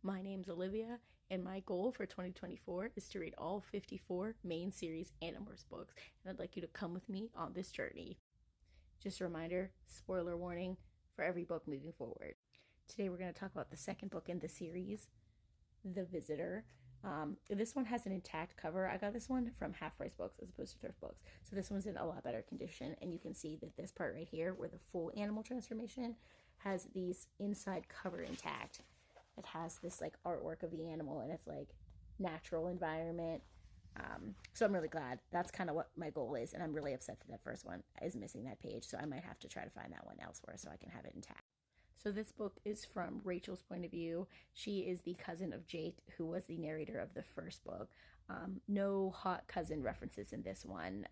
My name's Olivia, and my goal for 2024 is to read all 54 main series Animorphs books, and I'd like you to come with me on this journey. Just a reminder, spoiler warning for every book moving forward. Today we're going to talk about the second book in the series, The Visitor. This one has an intact cover. I got this one from Half Price Books as opposed to Thrift Books, so this one's in a lot better condition, and you can see that this part right here, where the full animal transformation, has these inside cover intact. It has this like artwork of the animal, and it's like natural environment. So I'm really glad. That's kind of what my goal is, and I'm really upset that first one is missing that page, so I might have to try to find that one elsewhere so I can have it intact. So this book is from Rachel's point of view. She is the cousin of Jake, who was the narrator of the first book. No hot cousin references in this one.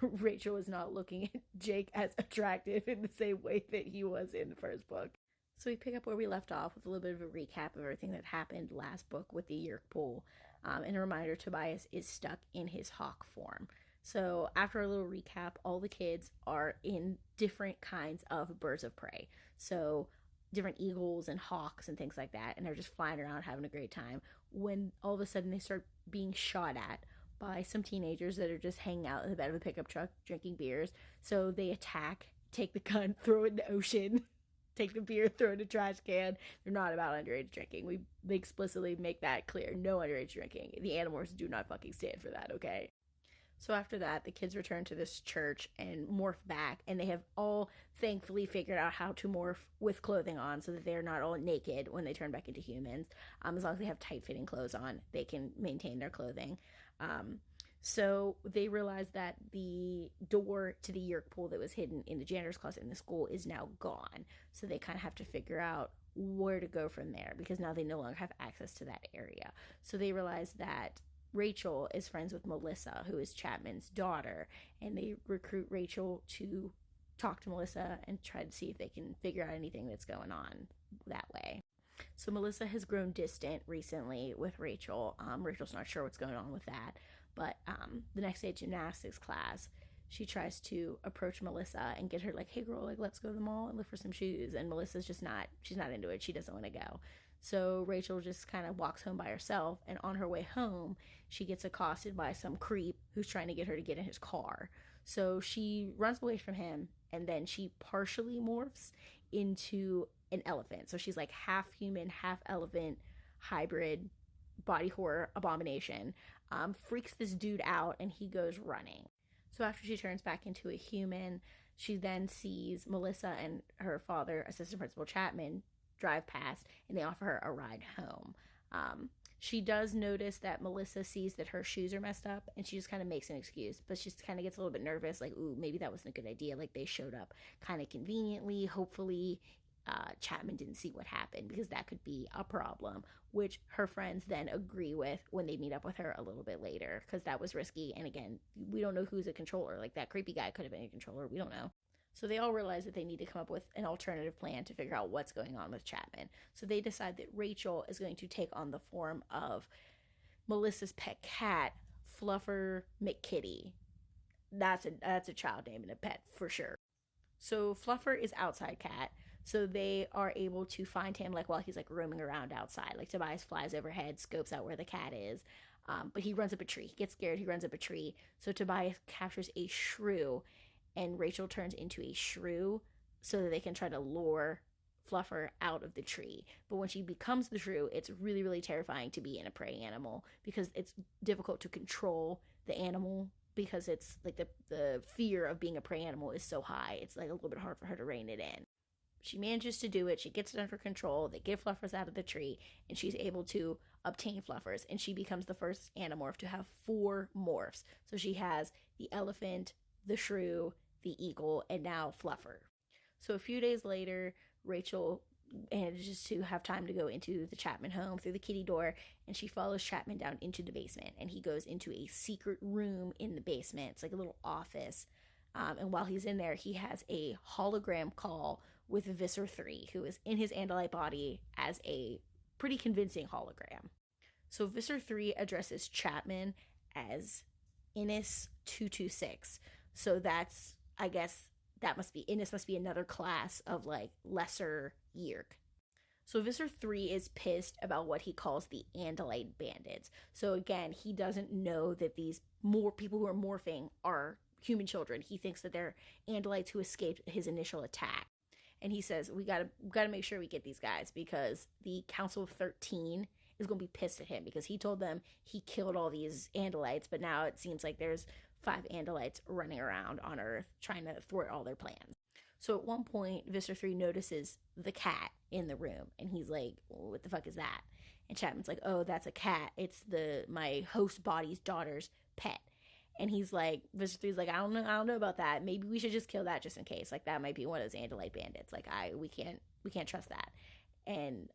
Rachel is not looking at Jake as attractive in the same way that he was in the first book. So we pick up where we left off with a little bit of a recap of everything that happened last book with the Yerk pool. And a reminder, Tobias is stuck in his hawk form. So after a little recap, all the kids are in different kinds of birds of prey. So different eagles and hawks and things like that. And they're just flying around having a great time, when all of a sudden they start being shot at by some teenagers that are just hanging out in the bed of a pickup truck drinking beers. So they attack, take the gun, throw it in the ocean. Take the beer, throw it in a trash can. They're not about underage drinking. They explicitly make that clear. No underage drinking. The Animorphs do not fucking stand for that, okay? So after that, the kids return to this church and morph back, and they have all thankfully figured out how to morph with clothing on so that they're not all naked when they turn back into humans. As long as they have tight-fitting clothes on, they can maintain their clothing. So they realize that the door to the Yerk pool that was hidden in the janitor's closet in the school is now gone. So they kind of have to figure out where to go from there, because now they no longer have access to that area. So they realize that Rachel is friends with Melissa, who is Chapman's daughter, and they recruit Rachel to talk to Melissa and try to see if they can figure out anything that's going on that way. So Melissa has grown distant recently with Rachel. Rachel's not sure what's going on with that. But the next day, gymnastics class, she tries to approach Melissa and get her like, hey girl, like let's go to the mall and look for some shoes. And Melissa's she's not into it. She doesn't want to go. So Rachel just kind of walks home by herself. And on her way home, she gets accosted by some creep who's trying to get her to get in his car. So she runs away from him, and then she partially morphs into an elephant. So she's like half human, half elephant hybrid body horror abomination. Freaks this dude out, and he goes running. So after she turns back into a human, she then sees Melissa and her father, Assistant Principal Chapman, drive past, and they offer her a ride home. She does notice that Melissa sees that her shoes are messed up, and she just kind of makes an excuse, but she kind of gets a little bit nervous, like, ooh, maybe that wasn't a good idea. Like, they showed up kind of conveniently. Hopefully Chapman didn't see what happened, because that could be a problem, which her friends then agree with when they meet up with her a little bit later, because that was risky. And again, we don't know who's a controller. Like, that creepy guy could have been a controller. We don't know. So they all realize that they need to come up with an alternative plan to figure out what's going on with Chapman. So they decide that Rachel is going to take on the form of Melissa's pet cat, Fluffer McKitty. That's a child name and a pet for sure. So Fluffer is outside cat. So they are able to find him like while he's like roaming around outside. Like Tobias flies overhead, scopes out where the cat is. But he runs up a tree. He gets scared. He runs up a tree. So Tobias captures a shrew, and Rachel turns into a shrew so that they can try to lure Fluffer out of the tree. But when she becomes the shrew, it's really, really terrifying to be in a prey animal, because it's difficult to control the animal, because it's like the fear of being a prey animal is so high. It's like a little bit hard for her to rein it in. She manages to do it. She gets it under control. They get Fluffers out of the tree, and she's able to obtain Fluffers, and she becomes the first Animorph to have 4 morphs. So she has the elephant, the shrew, the eagle, and now Fluffer. So a few days later, Rachel manages to have time to go into the Chapman home through the kitty door, and she follows Chapman down into the basement, and he goes into a secret room in the basement. It's like a little office. And while he's in there, he has a hologram call with Visser 3, who is in his Andalite body as a pretty convincing hologram. So Visser 3 addresses Chapman as Innis 226. So that's, I guess, Innis must be another class of like lesser Yerk. So Visser 3 is pissed about what he calls the Andalite bandits. So again, he doesn't know that these more people who are morphing are human children. He thinks that they're Andalites who escaped his initial attack. And he says, we gotta make sure we get these guys, because the Council of 13 is gonna be pissed at him, because he told them he killed all these Andalites, but now it seems like there's 5 Andalites running around on Earth trying to thwart all their plans. So at one point, Visser 3 notices the cat in the room, and he's like, what the fuck is that? And Chapman's like, oh, that's a cat. It's my host body's daughter's pet. And he's like, Visser 3's like, I don't know about that. Maybe we should just kill that just in case. Like, that might be one of those Andalite bandits. Like, we can't trust that. And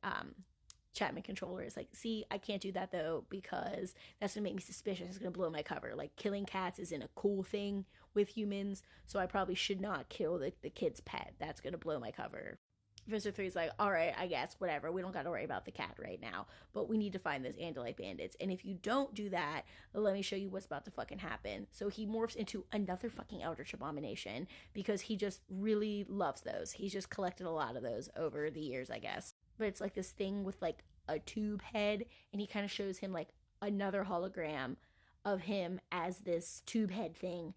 Chapman controller is like, see, I can't do that though, because that's gonna make me suspicious. It's gonna blow my cover. Like, killing cats isn't a cool thing with humans, so I probably should not kill the kid's pet. That's gonna blow my cover. Visser 3 is like, all right, I guess, whatever. We don't got to worry about the cat right now, but we need to find those Andalite bandits. And if you don't do that, let me show you what's about to fucking happen. So he morphs into another fucking Eldritch Abomination, because he just really loves those. He's just collected a lot of those over the years, I guess. But it's like this thing with like a tube head, and he kind of shows him like another hologram of him as this tube head thing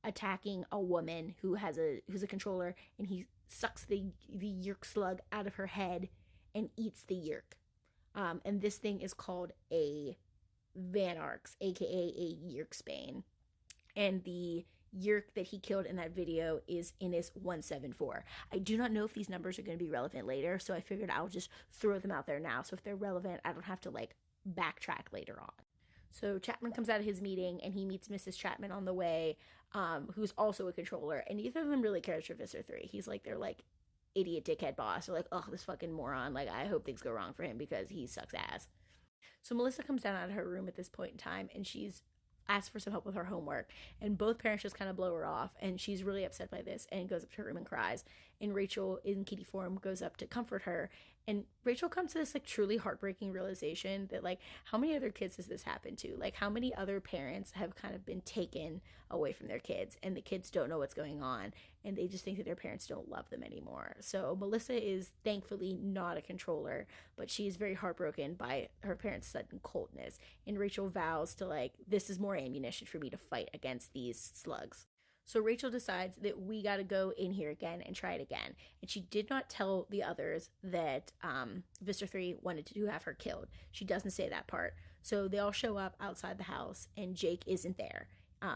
attacking a woman who's a controller, and he sucks the Yeerk slug out of her head and eats the Yeerk. And this thing is called a Vanarx, aka a Yeerksbane. And the Yeerk that he killed in that video is Innis 174. I do not know if these numbers are going to be relevant later, so I figured I'll just throw them out there now. So if they're relevant, I don't have to like backtrack later on. So Chapman comes out of his meeting, and he meets Mrs. Chapman on the way, who's also a controller, and neither of them really cares for Visser 3. He's like, they're like, idiot dickhead boss. They're like, oh, this fucking moron. Like, I hope things go wrong for him because he sucks ass. So Melissa comes down out of her room at this point in time, and she's asked for some help with her homework, and both parents just kind of blow her off, and she's really upset by this and goes up to her room and cries. And Rachel, in kitty form, goes up to comfort her, and Rachel comes to this like truly heartbreaking realization that like, how many other kids does this happen to? Like, how many other parents have kind of been taken away from their kids, and the kids don't know what's going on, and they just think that their parents don't love them anymore. So Melissa is thankfully not a controller, but she's very heartbroken by her parents' sudden coldness, and Rachel vows to like, this is more ammunition for me to fight against these slugs. So Rachel decides that we got to go in here again and try it again. And she did not tell the others that Visser 3 wanted to have her killed. She doesn't say that part. So they all show up outside the house, and Jake isn't there.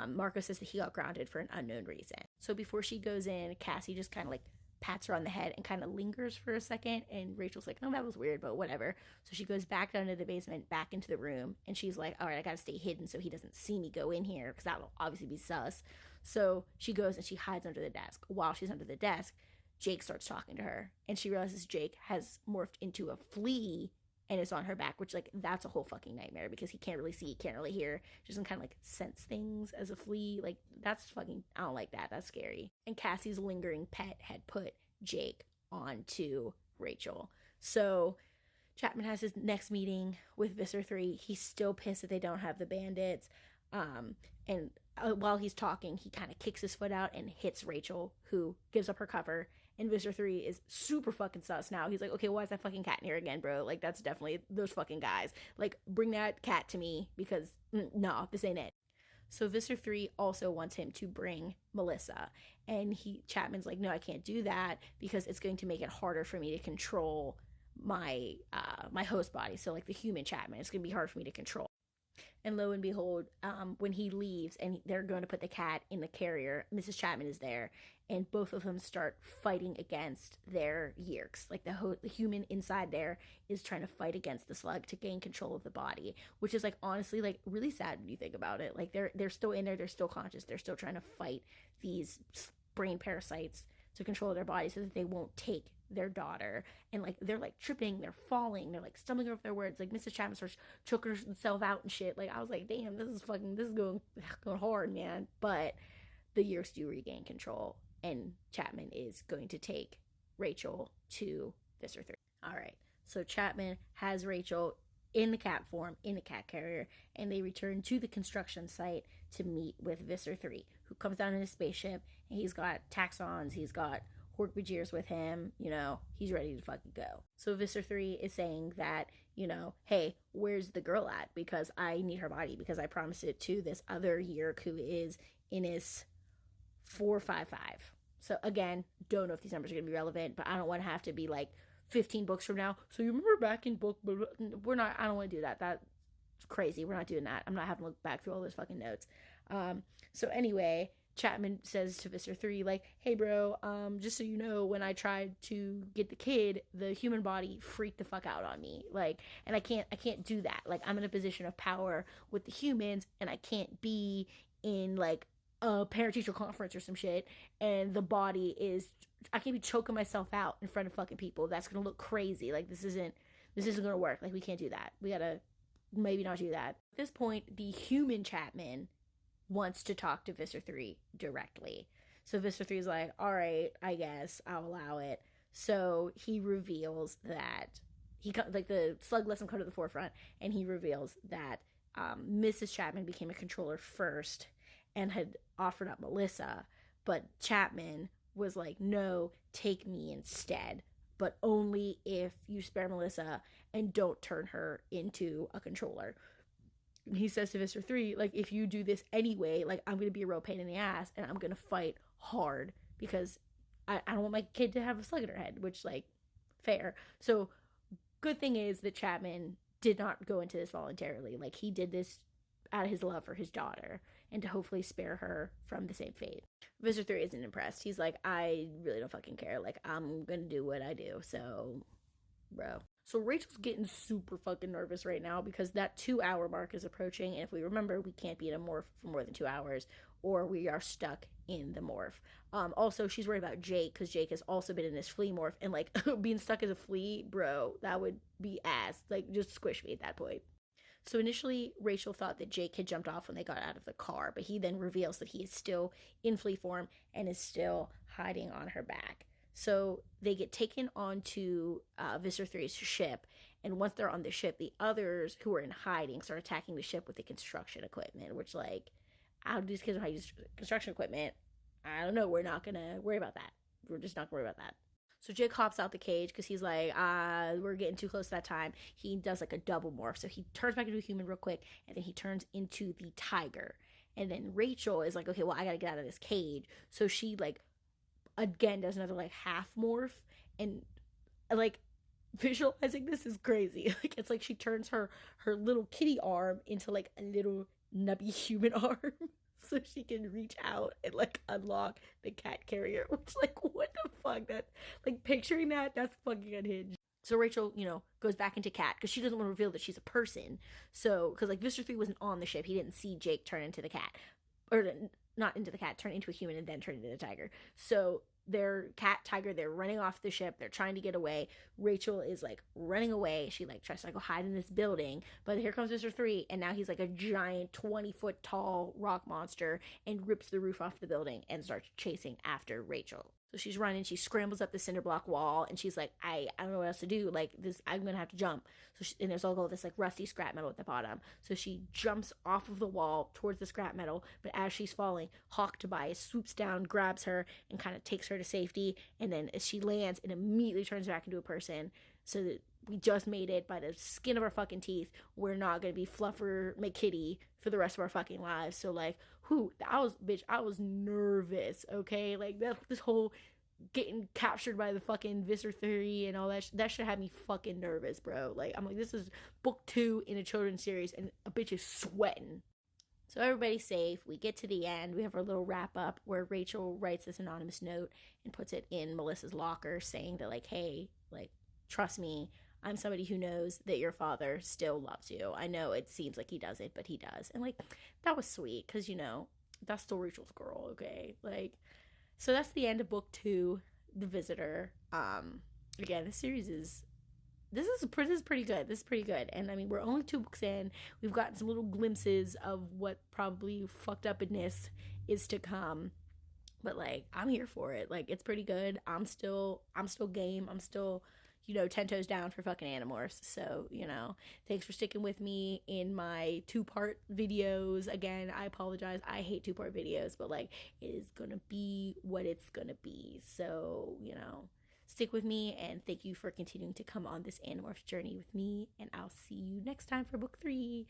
Marco says that he got grounded for an unknown reason. So before she goes in, Cassie just kind of like pats her on the head and kind of lingers for a second, and Rachel's like, oh, that was weird, but whatever. So she goes back down to the basement, back into the room, and she's like, all right, I gotta stay hidden so he doesn't see me go in here, because that'll obviously be sus. So she goes and she hides under the desk. While she's under the desk, Jake starts talking to her, and she realizes Jake has morphed into a flea and is on her back, which, like, that's a whole fucking nightmare, because he can't really see, can't really hear, just can kind of, like, sense things as a flea. Like, that's fucking, I don't like that. That's scary. And Cassie's lingering pet had put Jake onto Rachel. So Chapman has his next meeting with Visser 3. He's still pissed that they don't have the bandits. And while he's talking, he kind of kicks his foot out and hits Rachel, who gives up her cover. And Visser 3 is super fucking sus now. He's like, okay, why is that fucking cat in here again, bro? Like, that's definitely those fucking guys. Like, bring that cat to me, because no, this ain't it. So Visser 3 also wants him to bring Melissa. And Chapman's like, no, I can't do that, because it's going to make it harder for me to control my host body. So like the human Chapman, it's going to be hard for me to control. And lo and behold, when he leaves and they're going to put the cat in the carrier, Mrs. Chapman is there, and both of them start fighting against their Yeerks. Like the human inside there is trying to fight against the slug to gain control of the body, which is like honestly like really sad when you think about it. Like they're still in there, they're still conscious, they're still trying to fight these brain parasites to control their body so that they won't take their daughter. And like they're like tripping, they're falling, they're like stumbling over their words. Like Mrs. Chapman starts choking herself out and shit. Like I was like, damn, this is going hard, man. But the Yeerks do regain control, and Chapman is going to take Rachel to Visser 3. All right, so Chapman has Rachel in the cat form, in the cat carrier, and they return to the construction site to meet with Visser 3, who comes down in a spaceship, and he's got taxons, he's got Hork-Bajir's with him, he's ready to fucking go. So Visser 3 is saying that, hey, where's the girl at? Because I need her body, because I promised it to this other Yeerk who is Innis 455. So again, don't know if these numbers are going to be relevant, but I don't want to have to be like 15 books from now. So you remember back in book, I don't want to do that. That's crazy. We're not doing that. I'm not having to look back through all those fucking notes. So anyway, Chapman says to Visser 3, like, hey bro, just so you know, when I tried to get the kid, the human body freaked the fuck out on me. Like, and I can't do that. Like, I'm in a position of power with the humans, and I can't be in like a parent-teacher conference or some shit, and the body is, I can't be choking myself out in front of fucking people. That's gonna look crazy. Like, this isn't gonna work. Like, we can't do that. We gotta maybe not do that. At this point, the human Chapman wants to talk to Visser 3 directly. So Visser 3 is like, all right, I guess I'll allow it. So he reveals that the slug lets him come to the forefront, and he reveals that Mrs. Chapman became a controller first and had offered up Melissa, but Chapman was like, no, take me instead, but only if you spare Melissa and don't turn her into a controller. And he says to Visser 3, like, if you do this anyway, like, I'm going to be a real pain in the ass, and I'm going to fight hard, because I don't want my kid to have a slug in her head, which, like, fair. So, good thing is that Chapman did not go into this voluntarily. Like, he did this out of his love for his daughter, and to hopefully spare her from the same fate. Visser 3 isn't impressed. He's like, I really don't fucking care. Like, I'm going to do what I do, so, bro. So Rachel's getting super fucking nervous right now, because that 2-hour mark is approaching, and if we remember, we can't be in a morph for more than 2 hours, or we are stuck in the morph. Also, she's worried about Jake, because Jake has also been in this flea morph, and like, being stuck as a flea, bro, that would be ass. Like, just squish me at that point. So initially, Rachel thought that Jake had jumped off when they got out of the car, but he then reveals that he is still in flea form and is still hiding on her back. So they get taken onto Visser 3's ship, and once they're on the ship, the others who are in hiding start attacking the ship with the construction equipment, which, like, how do these kids know how to use construction equipment? I don't know. We're not going to worry about that. We're just not going to worry about that. So Jake hops out the cage because he's like, we're getting too close to that time. He does like a double morph. So he turns back into a human real quick, and then he turns into the tiger. And then Rachel is like, okay, well, I got to get out of this cage. So she, like, again does another like half morph, and like, visualizing this is crazy. Like, it's like she turns her little kitty arm into like a little nubby human arm so she can reach out and like unlock the cat carrier, which, like, what the fuck? That, like, picturing that's fucking unhinged. So Rachel, goes back into cat because she doesn't want to reveal that she's a person. So, because like Visser 3 wasn't on the ship, he didn't see Jake turn into the cat, or not into the cat, turn into a human and then turn into the tiger. So they're cat, tiger, they're running off the ship, they're trying to get away. Rachel is like running away. She like tries to go hide in this building, but here comes Mr. 3, and now he's like a giant 20-foot tall rock monster and rips the roof off the building and starts chasing after Rachel. So she's running, she scrambles up the cinder block wall, and she's like, I don't know what else to do. Like, this, I'm gonna have to jump. So and there's all this like rusty scrap metal at the bottom. So she jumps off of the wall towards the scrap metal, but as she's falling, Hawk Tobias swoops down, grabs her, and kind of takes her to safety. And then as she lands, it immediately turns back into a person. So that we just made it by the skin of our fucking teeth. We're not gonna be Fluffer McKitty for the rest of our fucking lives. So like, I was nervous, okay? Like, this whole getting captured by the fucking Visser 3 and all that shit had me fucking nervous, bro. Like, I'm like, this is book 2 in a children's series, and a bitch is sweating. So everybody's safe. We get to the end. We have our little wrap up where Rachel writes this anonymous note and puts it in Melissa's locker, saying that, like, hey, like, trust me, I'm somebody who knows that your father still loves you. I know it seems like he doesn't, but he does. And, like, that was sweet, because, that's still Rachel's girl, okay? Like, so that's the end of book 2, The Visitor. Again, this is pretty good. This is pretty good. And I mean, we're only 2 books in. We've gotten some little glimpses of what probably fucked upness is to come. But like, I'm here for it. Like, it's pretty good. I'm still game. I'm still, 10 toes down for fucking Animorphs. So, thanks for sticking with me in my 2-part videos. Again, I apologize. I hate 2-part videos, but like, it is gonna be what it's gonna be. So, stick with me, and thank you for continuing to come on this Animorphs journey with me. And I'll see you next time for book 3.